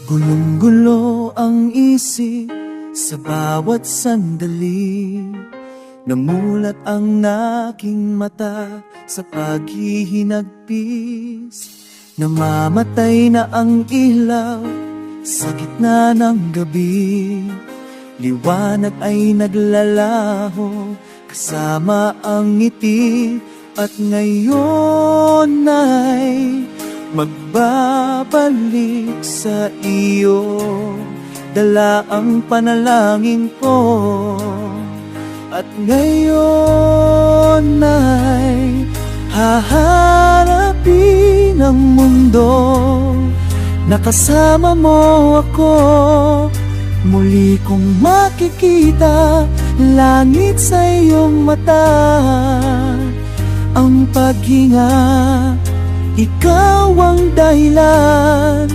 Gulong-gulo ang isip sa bawat sandali. Namulat ang aking mata sa paghihinagpis. Namamatay na ang ilaw sa gitna ng gabi. Liwanag ay naglalaho kasama ang ngiti. At ngayon ay magbabalik sa iyo. Dala ang panalangin ko. At ngayon ay haharapin ang mundo. Nakasama mo ako. Muli kong makikita langit sa iyong mata. Ang paghinga, ikaw ang dahilan.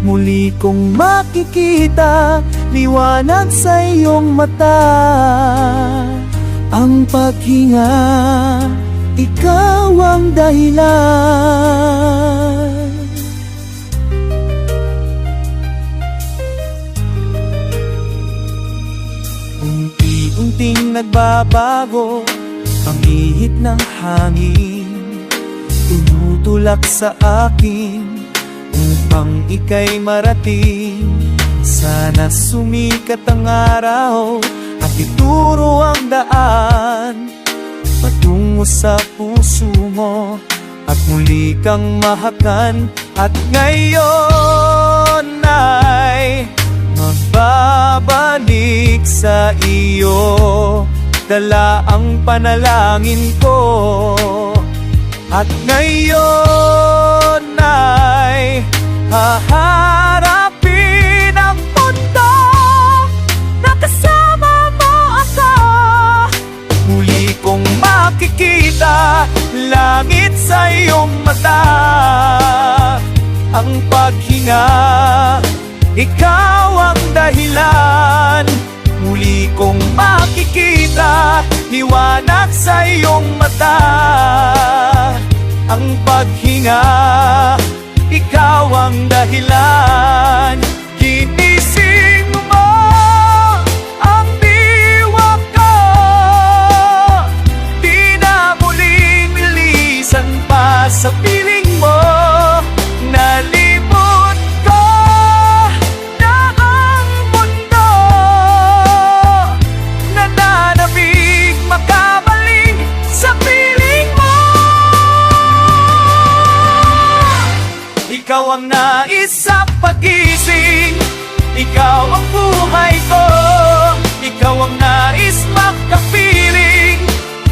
Muli kong makikita liwanag sa iyong mata. Ang paghinga, ikaw ang dahilan. Unti-unting nagbabago ang ihip ng hangin, tumutulak sa akin upang ika'y marating. Sana sumikat ang araw at ituro ang daan patungo sa puso mo at muli kang mahakan. At ngayon ay magbabalik sa iyo. Dala ang panalangin ko. At ngayon ay haharapin ang mundo. Nakasama mo ako. Muli kong makikita langit sa iyong mata. Ang paghinga, ikaw ang dahilan. Muli kong makikita liwanag sa iyong mata. Ang paghinga, ikaw ang dahilan. Ginising mo ang diwa ko. Di na muling milisan pa sa piling mo. Nalimot ko na ang mundo. Nananabig makabalik sa piling mo. Ikaw ang nais sa pag-ising. Ikaw ang buhay ko. Ikaw ang nais makapiling.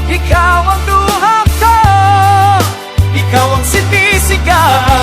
Ikaw ang luha ko. Ikaw ang sinisigaw.